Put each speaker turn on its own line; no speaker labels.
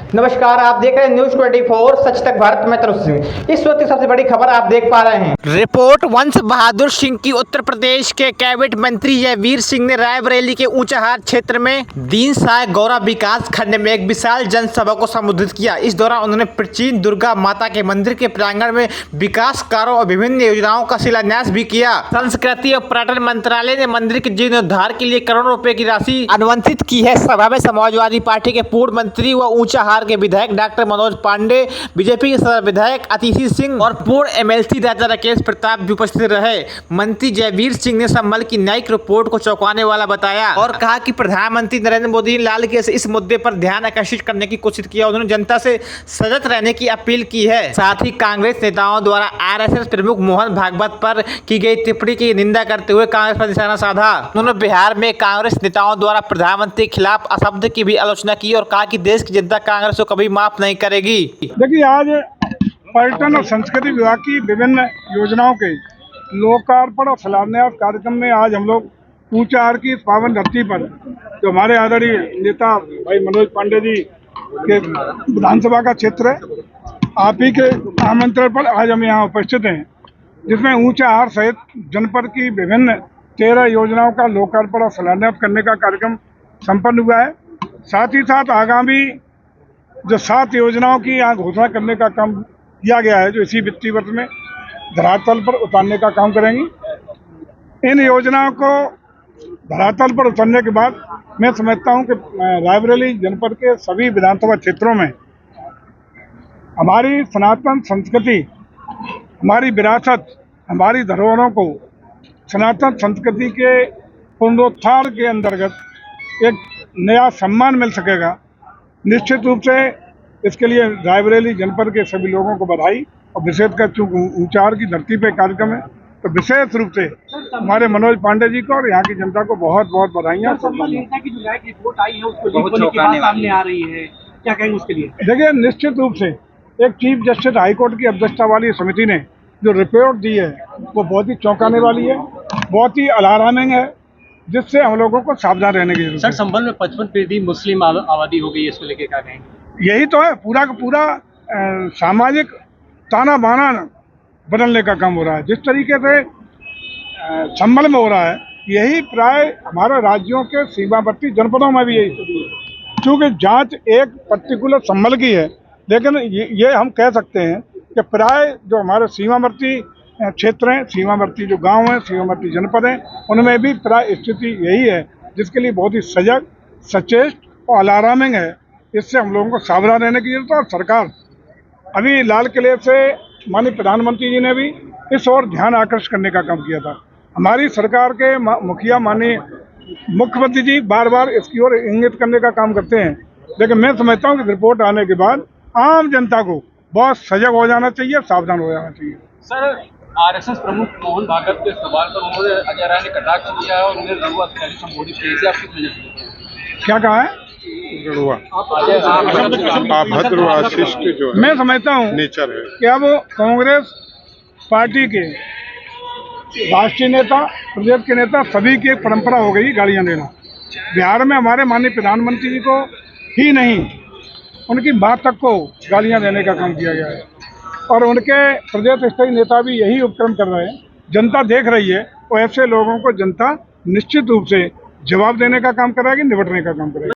नमस्कार, आप देख रहे हैं न्यूज 24 सच तक भारत में तरफ से। इस वक्त की सबसे बड़ी खबर आप देख पा रहे हैं। रिपोर्ट वंश बहादुर सिंह की। उत्तर प्रदेश के कैबिनेट मंत्री जयवीर सिंह ने रायबरेली के ऊंचाहार क्षेत्र में दीन साय गौरा विकास खंड में एक विशाल जनसभा को संबोधित किया। इस दौरान उन्होंने प्राचीन दुर्गा माता के मंदिर के प्रांगण में विकास कार्यों और विभिन्न योजनाओं का शिलान्यास भी किया। संस्कृति और पर्यटन मंत्रालय ने मंदिर के जीर्णोद्धार के लिए करोड़ों रुपए की राशि आवंटित की है। सभा में समाजवादी पार्टी के पूर्व मंत्री व ऊंचाहार के विधायक डॉक्टर मनोज पांडे, बीजेपी के विधायक अतिशी सिंह और पूर्व एमएलसी राजा राकेश प्रताप भी उपस्थित रहे। मंत्री जयवीर सिंह ने संभल की न्यायिक रिपोर्ट को चौंकाने वाला बताया और कहा कि प्रधानमंत्री नरेंद्र मोदी ने लाल किले से इस मुद्दे पर ध्यान आकर्षित करने की कोशिश की। उन्होंने जनता से सजग रहने की अपील की है। साथ ही कांग्रेस नेताओं द्वारा आरएसएस प्रमुख मोहन भागवत पर की गई टिप्पणी की निंदा करते हुए कांग्रेस पर निशाना साधा। उन्होंने बिहार में कांग्रेस नेताओं द्वारा प्रधानमंत्री के खिलाफ अपशब्द की भी आलोचना की और कहा कि देश की जनता कांग्रेस को कभी माफ नहीं करेगी।
देखिए, आज पर्यटन और संस्कृति विभाग की विभिन्न योजनाओं के लोकार्पण और शिलान्यास कार्यक्रम में आज हम लोग ऊंचाहार की इस पावन धरती पर जो हमारे आदरणीय नेता भाई मनोज पांडे जी के विधानसभा का क्षेत्र है, आप ही के आमंत्रण पर आज हम यहाँ उपस्थित हैं, जिसमें ऊंचाहार सहित जनपद की विभिन्न 13 योजनाओं का लोकार्पण और शिलान्यास करने का कार्यक्रम संपन्न हुआ है। साथ ही साथ आगामी जो 7 योजनाओं की यहाँ घोषणा करने का काम किया गया है, जो इसी वित्तीय वर्ष में धरातल पर उतारने का काम करेंगी। इन योजनाओं को धरातल पर उतरने के बाद मैं समझता हूँ कि रायबरेली जनपद के सभी विधानसभा क्षेत्रों में हमारी सनातन संस्कृति, हमारी विरासत, हमारी धरोहरों को सनातन संस्कृति के पुनरुत्थान के अंतर्गत एक नया सम्मान मिल सकेगा। निश्चित रूप से इसके लिए रायबरेली जनपद के सभी लोगों को बधाई और विशेषकर चूंकि ऊंचाहार की धरती पे कार्यक्रम है, तो विशेष रूप से हमारे मनोज पांडे जी को और यहाँ की जनता को बहुत बहुत बधाइयाँ।
रिपोर्ट आई है उसको सामने आ रही है, क्या कहेंगे उसके लिए?
देखिए, निश्चित रूप से एक चीफ जस्टिस हाईकोर्ट की अध्यक्षता वाली समिति ने जो रिपोर्ट दी है वो बहुत ही चौंकाने वाली है, बहुत ही अलार्मिंग है, जिससे हम लोगों को सावधान रहने की जरूरत है।
सर, संभल में 55% मुस्लिम आबादी हो गई है, इसको लेके क्या कहेंगे?
यही तो है, पूरा का पूरा सामाजिक ताना बाना बदलने का काम हो रहा है। जिस तरीके से संभल में हो रहा है, यही प्राय हमारे राज्यों के सीमावर्ती जनपदों में भी यही स्थिति है। चूँकि जांच एक पर्टिकुलर संभल की है, लेकिन ये हम कह सकते हैं कि प्राय जो हमारे सीमावर्ती क्षेत्र हैं, सीमावर्ती जो गांव हैं, सीमावर्ती जनपद हैं, उनमें भी प्राय स्थिति यही है, जिसके लिए बहुत ही सजग, सचेत और अलार्मिंग है। इससे हम लोगों को सावधान रहने की जरूरत है। और सरकार अभी लाल किले से माननीय प्रधानमंत्री जी ने भी इस ओर ध्यान आकर्षित करने का काम किया था। हमारी सरकार के मुखिया माननीय मुख्यमंत्री जी बार बार इसकी ओर इंगित करने का काम करते हैं, लेकिन मैं समझता हूँ कि रिपोर्ट आने के बाद आम जनता को बहुत सजग हो जाना चाहिए, सावधान हो जाना चाहिए।
सर, आरएसएस प्रमुख मोहन भागवत के सवाल पर उन्होंने अजय राय ने कटाक्ष किया है और उन्हें रघुआ संबोधित किया। आप किस वजह से क्या कहा है?
अभद्र आशिष्ट जो है,
मैं समझता हूँ
नेचर है
कि अब कांग्रेस पार्टी के राष्ट्रीय नेता, प्रदेश के नेता सभी की एक परंपरा हो गई गालियां देना। बिहार में हमारे माननीय प्रधानमंत्री जी को ही नहीं, उनकी बात तक को गालियां देने का काम किया गया है और उनके प्रदेश स्तरीय नेता भी यही उपक्रम कर रहे हैं। जनता देख रही है और ऐसे लोगों को जनता निश्चित रूप से जवाब देने का काम करेगी, निपटने का काम करेगी।